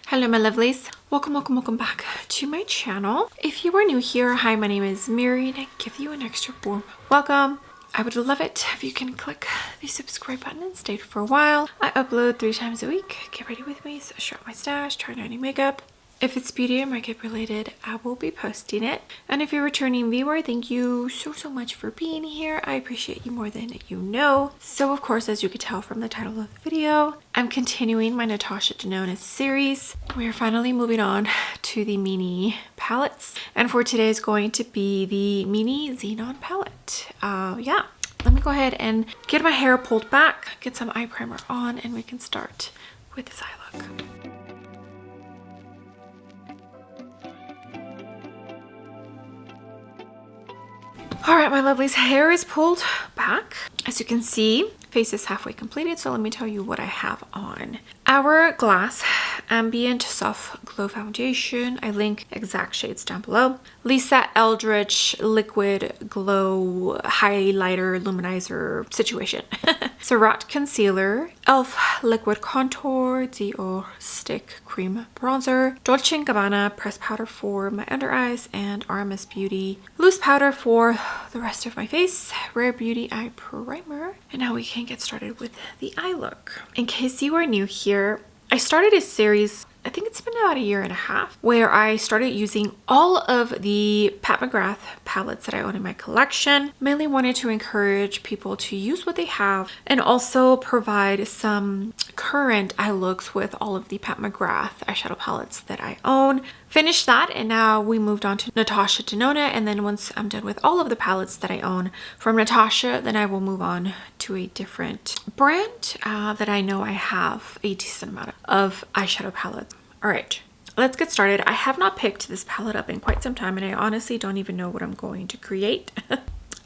Hello my lovelies, welcome back to my channel. If you are new here, hi, my name is Mary and I give you an extra warm welcome. I would love it if you can click the subscribe button and stay for a while. I upload 3 times a week. Get ready with me, so show up my stash, try on any makeup. If it's beauty or makeup related, I will be posting it. And if you're a returning viewer, thank you so much for being here. I appreciate you more than you know. So of course, as you could tell from the title of the video, I'm continuing my Natasha Denona series. We are finally moving on to the mini palettes. And for today is going to be the Mini Xenon palette. Yeah, let me go ahead and get my hair pulled back, get some eye primer on, and we can start with this eye look. All right, my lovelies, hair is pulled back. As you can see, face is halfway completed, so let me tell you what I have on. Hourglass Ambient Soft Glow Foundation. I link exact shades down below. Lisa Eldridge Liquid Glow Highlighter Luminizer situation. Surratt Concealer. Elf Liquid Contour. Dior Stick Cream Bronzer. Dolce & Gabbana Pressed Powder for my under eyes. And RMS Beauty Loose Powder for the rest of my face. Rare Beauty Eye Primer. And now we can get started with the eye look. In case you are new here, I started a series, I think it's been about 1.5 years, where I started using all of the Pat McGrath palettes that I own in my collection. Mainly wanted to encourage people to use what they have and also provide some current eye looks with all of the Pat McGrath eyeshadow palettes that I own. Finished that, and now we moved on to Natasha Denona, and then once I'm done with all of the palettes that I own from Natasha, then I will move on to a different brand that I know I have a decent amount of eyeshadow palettes. All right, let's get started. I have not picked this palette up in quite some time, and I honestly don't even know what I'm going to create.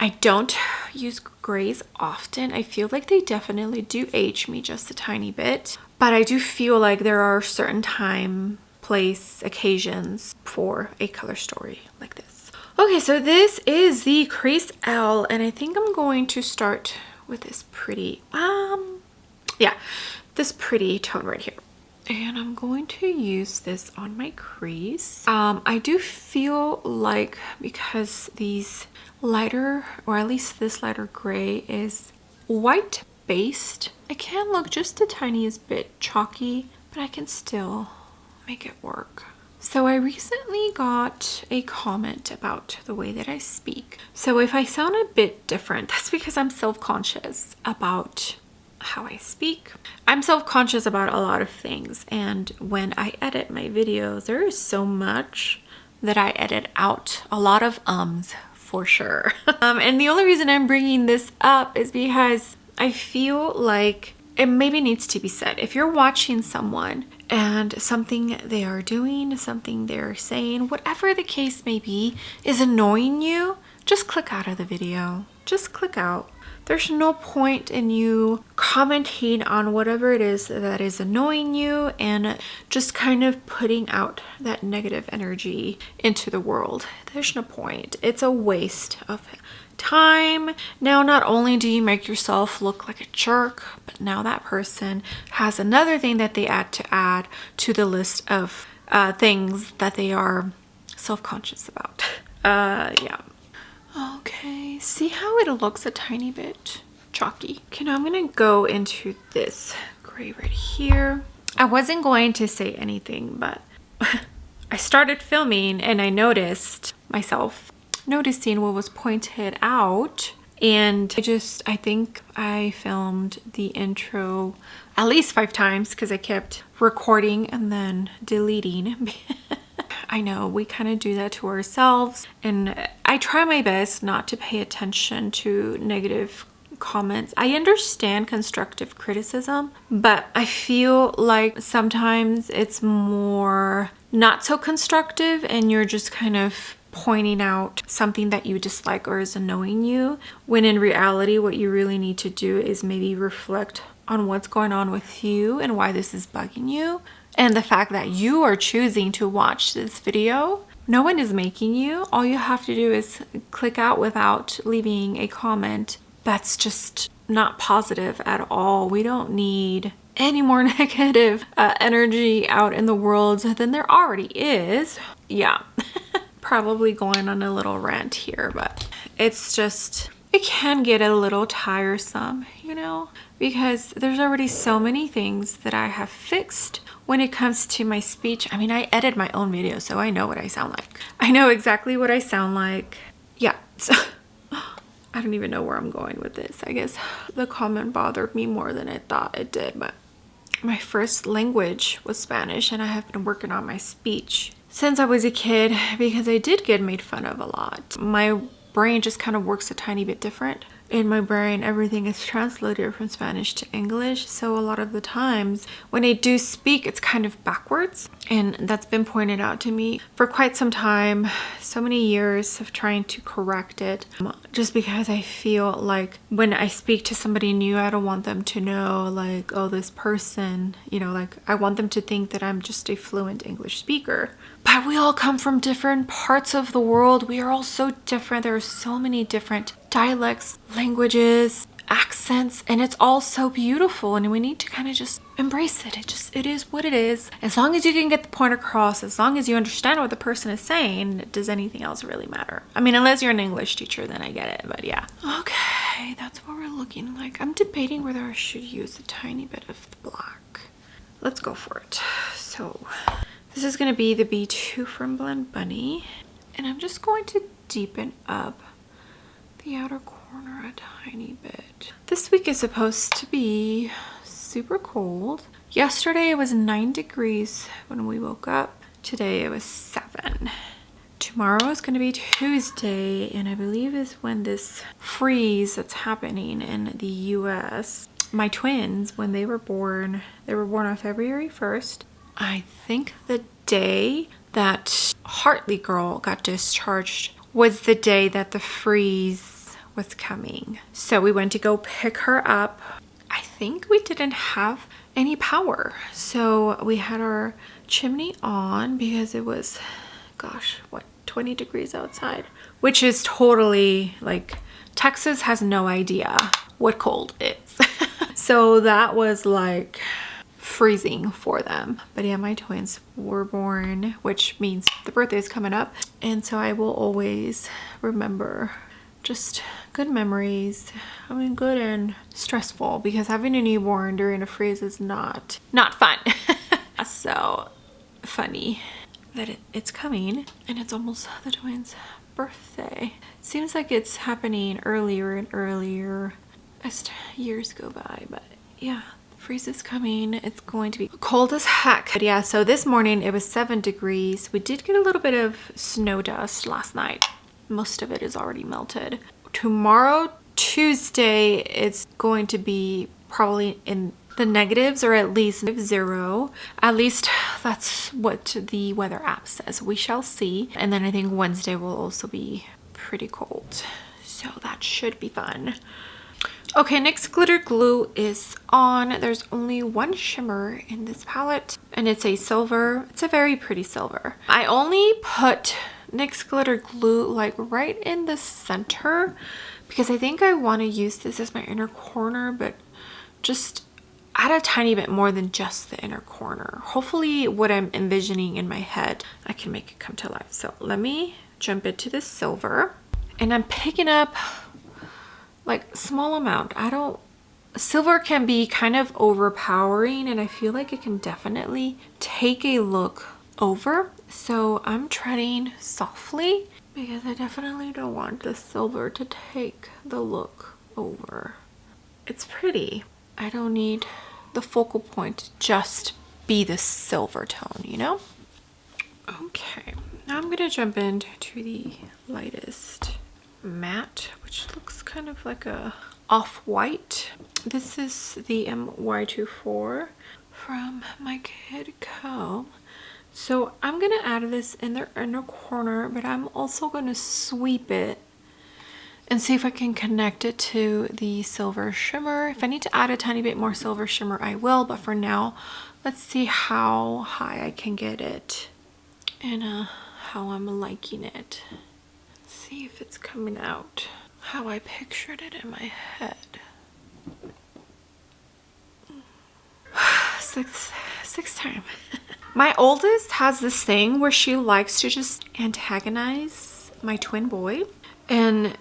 I don't use grays often. I feel like they definitely do age me just a tiny bit, but I do feel like there are certain time, place, occasions for a color story like this. Okay, so this is the Crease L, and I think I'm going to start with this pretty, this pretty tone right here. And I'm going to use this on my crease. I do feel like because these lighter, or at least this lighter gray, is white based, it can look just the tiniest bit chalky, but I can still make it work. So I recently got a comment about the way that I speak. So if I sound a bit different, that's because I'm self-conscious about how I speak. I'm self-conscious about a lot of things, and when I edit my videos, there is so much that I edit out. A lot of ums for sure. And the only reason I'm bringing this up is because I feel like it maybe needs to be said. If you're watching someone and something they are doing, something they're saying, whatever the case may be, is annoying you, just click out of the video. Just click out. There's no point in you commenting on whatever it is that is annoying you and just kind of putting out that negative energy into the world. There's no point. It's a waste of time. Now, not only do you make yourself look like a jerk, but now that person has another thing that they add to the list of things that they are self-conscious about. Yeah. Okay, see how it looks a tiny bit chalky? Okay, now I'm gonna go into this gray right here. I wasn't going to say anything, but I started filming and I noticed myself noticing what was pointed out, and I think I filmed the intro at least 5 times because I kept recording and then deleting. I know we kind of do that to ourselves, and I try my best not to pay attention to negative comments. I understand constructive criticism, but I feel like sometimes it's more not so constructive and you're just kind of pointing out something that you dislike or is annoying you, when in reality what you really need to do is maybe reflect on what's going on with you and why this is bugging you. And the fact that you are choosing to watch this video, no one is making you. All you have to do is click out without leaving a comment that's just not positive at all. We don't need any more negative energy out in the world than there already is. Yeah, probably going on a little rant here, but it's just, it can get a little tiresome, you know, because there's already so many things that I have fixed when it comes to my speech. I mean, I edit my own videos, so I know what I sound like. I know exactly what I sound like. Yeah, so I don't even know where I'm going with this. I guess the comment bothered me more than I thought it did, but my first language was Spanish, and I have been working on my speech since I was a kid because I did get made fun of a lot. My brain just kind of works a tiny bit different. In my brain, everything is translated from Spanish to English, so a lot of the times when I do speak, it's kind of backwards, and that's been pointed out to me for quite some time. So many years of trying to correct it, just because I feel like when I speak to somebody new, I don't want them to know like, oh, this person, you know, like I want them to think that I'm just a fluent English speaker. But we all come from different parts of the world. We are all so different. There are so many different dialects, languages, accents, and it's all so beautiful, and we need to kind of just embrace it. It is what it is. As long as you can get the point across, as long as you understand what the person is saying, does anything else really matter? I mean, unless you're an English teacher, then I get it, but yeah. Okay, that's what we're looking like. I'm debating whether I should use a tiny bit of the black. Let's go for it. So this is going to be the B2 from Blend Bunny, and I'm just going to deepen up the outer corner a tiny bit. This week is supposed to be super cold. Yesterday it was 9 degrees when we woke up. Today it was 7. Tomorrow is going to be Tuesday, and I believe is when this freeze that's happening in the US. My twins, when they were born on February 1st. I think the day that Hartley girl got discharged was the day that the freeze was coming. So we went to go pick her up. I think we didn't have any power. So we had our chimney on because it was, gosh, what, 20 degrees outside, which is totally like, Texas has no idea what cold is. So that was like freezing for them. But yeah, my twins were born, which means the birthday is coming up, and so I will always remember just good memories. I mean, good and stressful, because having a newborn during a freeze is not fun. So funny that it's coming, and it's almost the twins' birthday. It seems like it's happening earlier and earlier as years go by, but yeah, freeze is coming. It's going to be cold as heck. But yeah, so this morning it was 7 degrees. We did get a little bit of snow dust last night. Most of it is already melted. Tomorrow, Tuesday, it's going to be probably in the negatives, or at least 0. At least that's what the weather app says. We shall see. And then I think Wednesday will also be pretty cold, so that should be fun. Okay, NYX glitter glue is on. There's only one shimmer in this palette, and it's a silver. It's a very pretty silver. I only put NYX glitter glue like right in the center because I think I want to use this as my inner corner, but just add a tiny bit more than just the inner corner. Hopefully what I'm envisioning in my head, I can make it come to life. So let me jump into this silver, and I'm picking up like small amount. Silver can be kind of overpowering, and I feel like it can definitely take a look over. So I'm treading softly because I definitely don't want the silver to take the look over. It's pretty. I don't need the focal point to just be the silver tone, you know? Okay, now I'm gonna jump into the lightest matte, which looks kind of like a off-white. This is the MY24 from my Kid Co. So I'm gonna add this in the inner corner, but I'm also gonna sweep it and see if I can connect it to the silver shimmer. If I need to add a tiny bit more silver shimmer, I will, but for now, let's see how high I can get it and how I'm liking it. See if it's coming out how I pictured it in my head. sixth time. My oldest has this thing where she likes to just antagonize my twin boy. And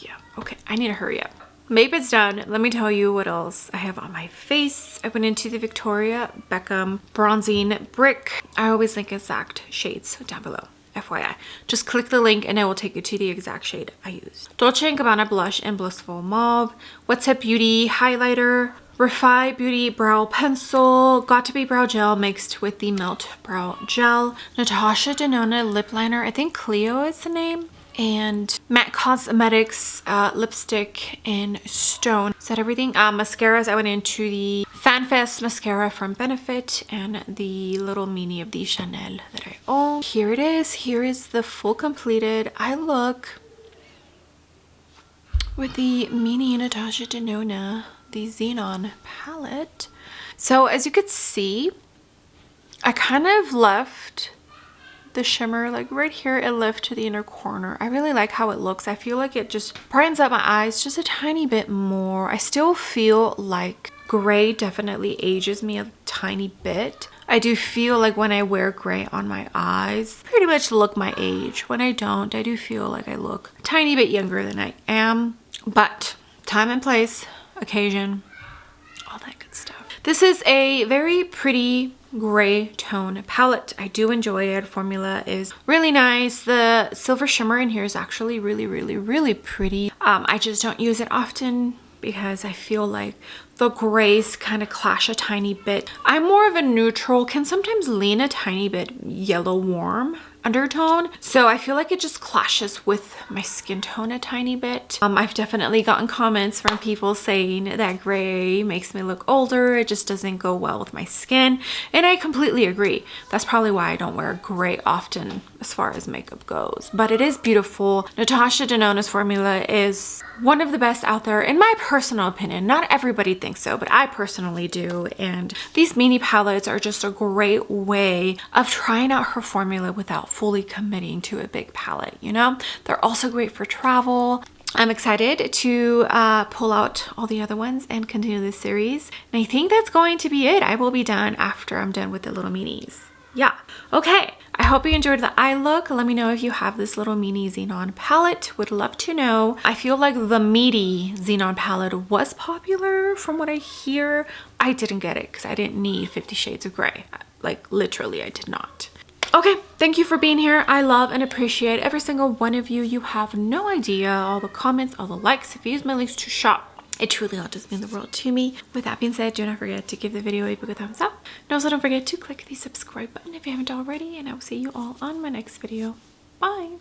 yeah, okay, I need to hurry up. Makeup's done. Let me tell you what else I have on my face. I went into the Victoria Beckham Bronzing Brick. I always link exact shades down below. FYI. Just click the link and it will take you to the exact shade I used. Dolce & Gabbana blush in Blissful Mauve. What's Up Beauty highlighter. Refi Beauty brow pencil. Got to Be brow gel mixed with the Melt brow gel. Natasha Denona lip liner. I think Cleo is the name. And MAC Cosmetics lipstick in Stone. Is that everything? Mascaras. I went into the FanFest mascara from Benefit and the little mini of the Chanel that I own. Here it is. Here is the full completed eye look with the mini Natasha Denona, the Xenon palette. So as you could see, I kind of left the shimmer like right here. It left to the inner corner. I really like how it looks. I feel like it just brightens up my eyes just a tiny bit more. I still feel like gray definitely ages me a tiny bit. I do feel like when I wear gray on my eyes, pretty much look my age. When I don't, I do feel like I look a tiny bit younger than I am. But time and place, occasion, all that good stuff. This is a very pretty gray tone palette. I do enjoy it. Formula is really nice. The silver shimmer in here is actually really pretty. I just don't use it often because I feel like the grays kind of clash a tiny bit. I'm more of a neutral, can sometimes lean a tiny bit yellow warm undertone, so I feel like it just clashes with my skin tone a tiny bit. I've definitely gotten comments from people saying that gray makes me look older, it just doesn't go well with my skin, and I completely agree. That's probably why I don't wear gray often as far as makeup goes, but it is beautiful. Natasha Denona's formula is one of the best out there in my personal opinion. Not everybody thinks so, but I personally do, and these mini palettes are just a great way of trying out her formula without fully committing to a big palette, you know? They're also great for travel. I'm excited to pull out all the other ones and continue this series. And I think that's going to be it. I will be done after I'm done with the little minis. Yeah. Okay. I hope you enjoyed the eye look. Let me know if you have this little mini Xenon palette. Would love to know. I feel like the meaty Xenon palette was popular from what I hear. I didn't get it because I didn't need 50 Shades of Grey. Like literally, I did not. Okay, thank you for being here. I love and appreciate every single one of you. You have no idea. All the comments, all the likes. If you use my links to shop, it truly all does mean the world to me. With that being said, do not forget to give the video a big thumbs up. And also don't forget to click the subscribe button if you haven't already. And I will see you all on my next video. Bye.